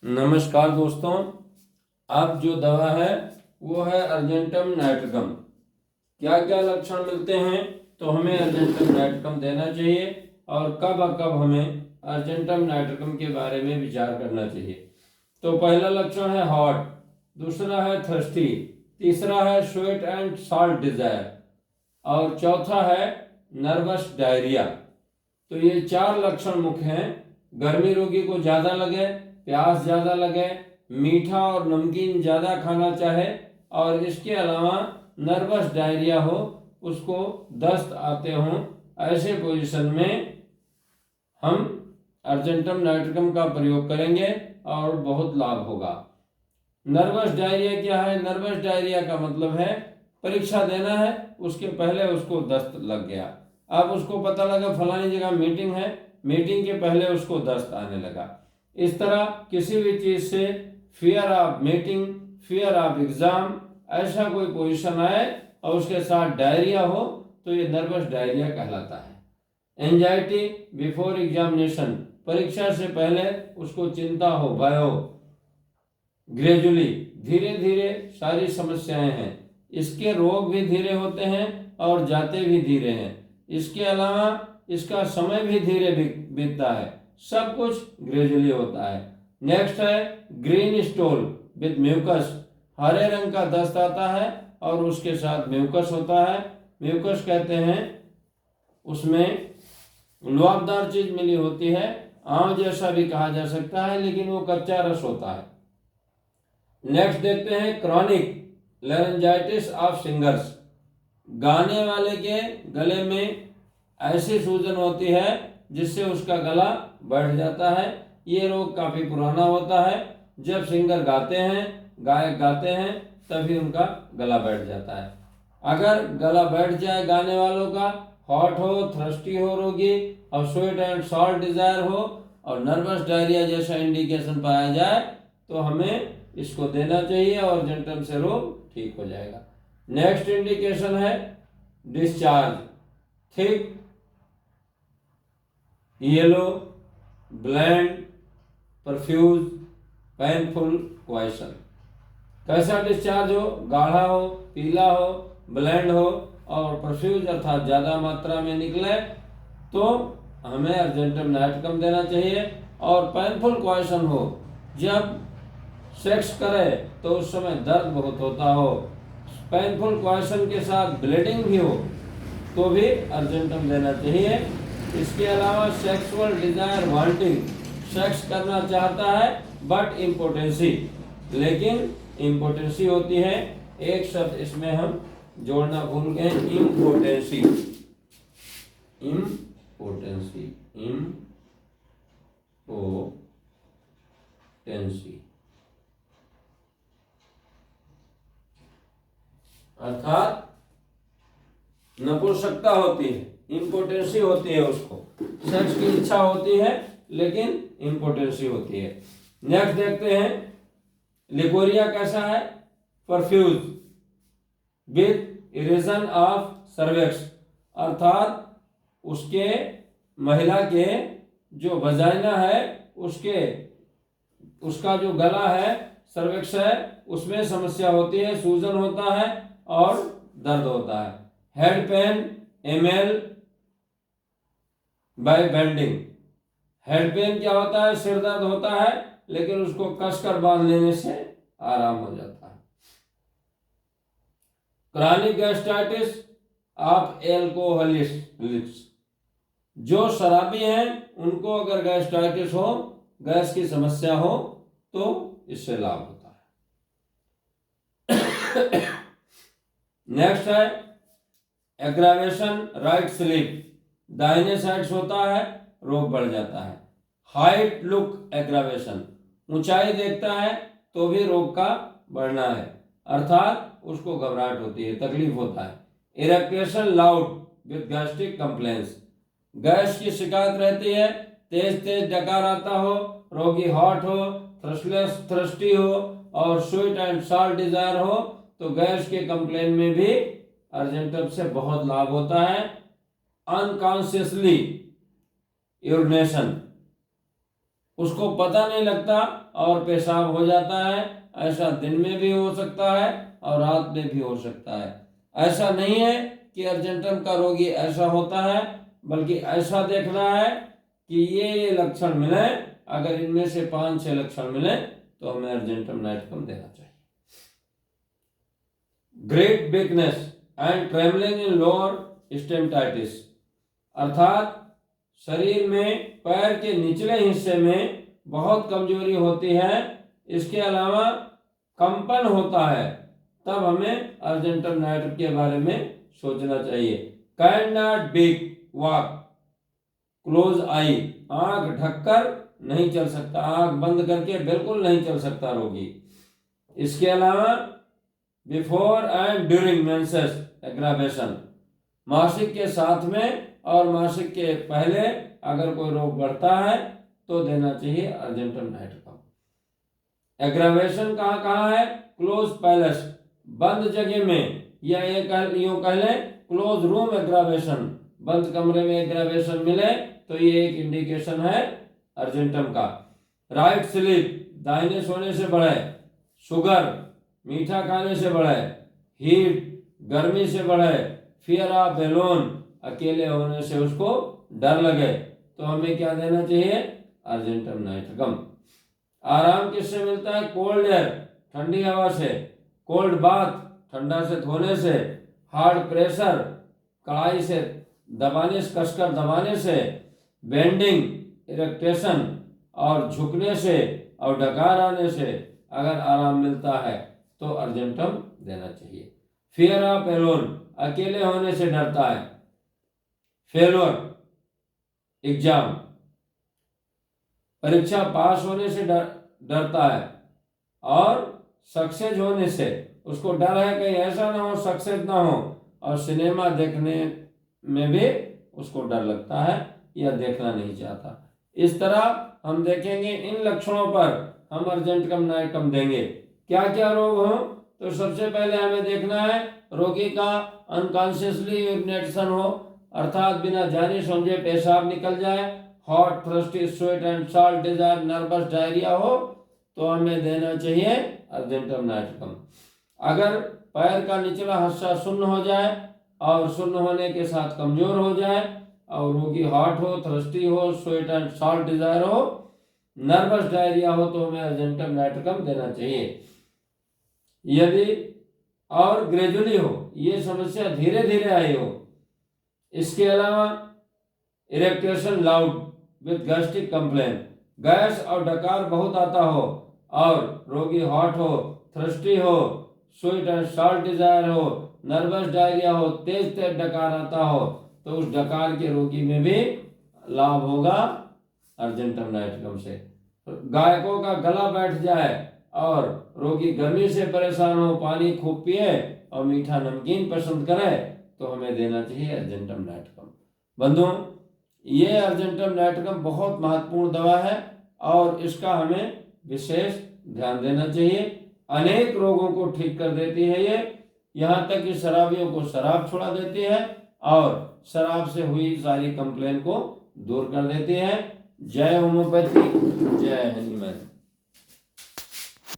नमस्कार दोस्तों, अब जो दवा है वो है अर्जेंटम नाइट्रिकम। क्या क्या लक्षण मिलते हैं तो हमें अर्जेंटम नाइट्रिकम देना चाहिए और कब कब हमें अर्जेंटम नाइट्रिकम के बारे में विचार करना चाहिए। तो पहला लक्षण है हॉट, दूसरा है थर्स्टी, तीसरा है स्वेट एंड सॉल्ट डिजायर और चौथा है नर्वस डायरिया। तो ये चार लक्षण मुख्य हैं। गर्मी रोगी को ज़्यादा लगे, प्यास ज़्यादा लगे, मीठा और नमकीन ज़्यादा खाना चाहे और इसके अलावा नर्वस डायरिया हो, उसको दस्त आते हों, ऐसे पोजीशन में हम अर्जेंटम नाइट्रिकम का प्रयोग करेंगे और बहुत लाभ होगा। नर्वस डायरिया क्या है? नर्वस डायरिया का मतलब है परीक्षा देना है, उसके पहले उसको दस्त लग गया। अब उसको पता लगा फलानी जगह मीटिंग है, मीटिंग के पहले उसको दस्त आने लगा। इस तरह किसी भी चीज़ से fear of meeting, fear of exam, ऐसा कोई पोजीशन आए और उसके साथ डायरिया हो तो ये नर्वस डायरिया कहलाता है। एंजाइटी बिफोर एग्जामिनेशन, परीक्षा से पहले उसको चिंता हो, भय हो। ग्रेजुअली, धीरे धीरे सारी समस्याएं हैं। इसके रोग भी धीरे होते हैं और जाते भी धीरे हैं। इसके अलावा इसका समय भी धीरे बीतता है। सब कुछ ग्रेजुअली होता है। नेक्स्ट है ग्रीन स्टोल विद म्यूकस, हरे रंग का दस्त आता है और उसके साथ म्यूकस होता है। म्यूकस कहते हैं उसमें लुआबदार चीज मिली होती है, आम जैसा भी कहा जा सकता है, लेकिन वो कच्चा रस होता है। नेक्स्ट देखते हैं क्रॉनिक लेरेंजाइटिस ऑफ सिंगर्स, गाने वाले के गले में ऐसी सूजन होती है जिससे उसका गला बैठ जाता है। ये रोग काफ़ी पुराना होता है। जब सिंगर गाते हैं, गायक गाते हैं, तभी उनका गला बैठ जाता है। अगर गला बैठ जाए गाने वालों का, हॉट हो, थ्रस्टी हो रोगी और स्वेट एंड सॉल्ट डिजायर हो और नर्वस डायरिया जैसा इंडिकेशन पाया जाए तो हमें इसको देना चाहिए और अर्जेंटम से रोग ठीक हो जाएगा। नेक्स्ट इंडिकेशन है discharge, thick, yellow, bland, profuse, painful question. कैसा डिस्चार्ज हो? गाढ़ा हो, पीला हो, ब्लैंड हो और परफ्यूज अर्थात ज़्यादा मात्रा में निकले तो हमें अर्जेंटम नाइट्रिकम देना चाहिए। और पेनफुल क्वेश्चन हो, जब सेक्स करे तो उस समय दर्द बहुत होता हो, पेनफुल क्वेश्चन के साथ ब्लीडिंग भी हो तो भी अर्जेंटम देना चाहिए। इसके अलावा सेक्सुअल डिजायर वांटिंग, सेक्स करना चाहता है बट इम्पोटेंसी, लेकिन इम्पोटेंसी होती है। एक शब्द इसमें हम जोड़ना भूल गए, इम्पोटेंसी। इम्पोटेंसी, इम्पोटेंसी अर्थात नपुंसकता होती है, इम्पोटेंसी होती है, उसको सेक्स की इच्छा होती है लेकिन इम्पोटेंसी होती है। नेक्स्ट देखते हैं लिकोरिया कैसा है? परफ्यूज विथ इरेजन ऑफ सर्वेक्स, अर्थात उसके महिला के जो वजाइना है उसका जो गला है, सर्वेक्स है, उसमें समस्या होती है, सूजन होता है और दर्द होता है। Head pain amel by bending, head pain क्या होता है? सिर दर्द होता है लेकिन उसको कसकर बांध लेने से आराम हो जाता है। क्रॉनिक गैस्ट्राइटिस ऑफ एल्कोहलिक्स, जो शराबी हैं उनको अगर गैस्ट्राइटिस हो, गैस की समस्या हो तो इससे लाभ होता है। नेक्स्ट है एग्रावेशन राइट स्लिप, दाहिने साइड होता है, रोग बढ़ जाता है। हाइट लुक एग्रावेशन, ऊंचाई देखता है तो भी रोग का बढ़ना है, अर्थात उसको घबराहट होती है, तकलीफ होता है। Eructation loud with gastric complaints, gas की शिकायत रहती है, तेज तेज डकार आता हो, रोगी हॉट हो, थ्रस्टलेस, थ्रस्टी हो और स्वीट एंड सॉल्ट डिजायर हो तो गैस के कंप्लेन में भी अर्जेंटम से बहुत लाभ होता है। अनकॉन्शियसली यूरिनेशन, उसको पता नहीं लगता और पेशाब हो जाता है। ऐसा दिन में भी हो सकता है और रात में भी हो सकता है। ऐसा नहीं है कि अर्जेंटम का रोगी ऐसा होता है, बल्कि ऐसा देखना है कि ये लक्षण मिले। अगर इनमें से 5-6 लक्षण मिले तो हमें अर्जेंटम नाइट्रिकम देना चाहिए। Great weakness and trembling in lower stomatitis, अर्थात शरीर में पैर के निचले हिस्से में बहुत कमजोरी होती है, इसके अलावा कंपन होता है, तब हमें अर्जेंटम नाइट्रिकम के बारे में सोचना चाहिए। कैन नॉट वॉक क्लोज आई, आंख ढककर नहीं चल सकता, आंख बंद करके बिल्कुल नहीं चल सकता रोगी। इसके अलावा before and during menses aggravation, मासिक के साथ में और मासिक के पहले अगर कोई रोग बढ़ता है तो देना चाहिए अर्जेंटम नाइट्रिकम। एग्रावेशन कहाँ कहाँ है? क्लोज पैलेस, बंद जगह में, या यूं कह लें क्लोज रूम एग्रावेशन, बंद कमरे में एग्रावेशन मिले तो ये एक इंडिकेशन है अर्जेंटम का। राइट स्लीप, दाहिने सोने से बढ़े। शुगर, मीठा खाने से बढ़े। हीट, गर्मी से बढ़े। फियर ऑफ एलोन, अकेले होने से उसको डर लगे, तो हमें क्या देना चाहिए? Argentum nitricum. आराम किससे मिलता है? कोल्ड एयर, ठंडी हवा से। कोल्ड बाथ, ठंडा से धोने से। हार्ड प्रेशर, कड़ाई से दबाने से, कसकर दबाने से। बेंडिंग, इरेक्टेशन और झुकने से और डकार आने से अगर आराम मिलता है तो अर्जेंटम देना चाहिए। फियर ऑफ एलोन, अकेले होने से डरता है। फेलोर, एग्जाम, परीक्षा पास होने से डरता है। और सक्सेस होने से उसको डर है कहीं ऐसा ना हो सक्सेस ना हो। और सिनेमा देखने में भी उसको डर लगता है या देखना नहीं चाहता। इस तरह हम देखेंगे इन लक्षणों पर हम अर्जेंटम नाइट्रिकम देंगे। क्या क्या रोग हो? तो सबसे पहले हमें देखना है रोगी का अनकॉन्शियसली यूरिनेशन हो, अर्थात बिना जाने समझे पेशाब निकल जाए। Hot, thirsty, sweat and salt desire, nervous, diarrhoea हो तो हमें देना चाहिए अर्जेंटम नाइट्रिकम। अगर पैर का निचला हिस्सा शून्य हो जाए और शून्य होने के साथ कमजोर हो जाए और रोगी हॉट हो, थ्रस्टी हो, स्वेट एंड सॉल्ट डिजायर हो, नर्वस, डायरिया हो तो हमें अर्जेंटम नाइट्रिकम देना चाहिए। यदि और ग्रेजुअली हो, ये समस्या धीरे धीरे आई हो। इसके अलावा eructation loud with gastric complaint, gas और डकार बहुत आता हो और रोगी हॉट हो, थ्रस्टी हो, स्वीट एंड सॉल्ट डिजायर हो, नर्वस, डायरिया हो, तेज तेज डकार आता हो तो उस डकार के रोगी में भी लाभ होगा अर्जेंटम नाइट्रिकम से। गायकों का गला बैठ जाए और रोगी गर्मी से परेशान हो, पानी खूब पिए और मीठा नमकीन पसंद करे तो हमें देना चाहिए अर्जेंटम नाइट्रिकम। बंधुओं, ये अर्जेंटम नाइट्रिकम बहुत महत्वपूर्ण दवा है और इसका हमें विशेष ध्यान देना चाहिए। अनेक रोगों को ठीक कर देती है ये, यहाँ तक कि शराबियों को शराब छुड़ा देती है और शराब से हुई सारी कंप्लेन को दूर कर देती है। जय होम्योपैथी, जय हनुमान।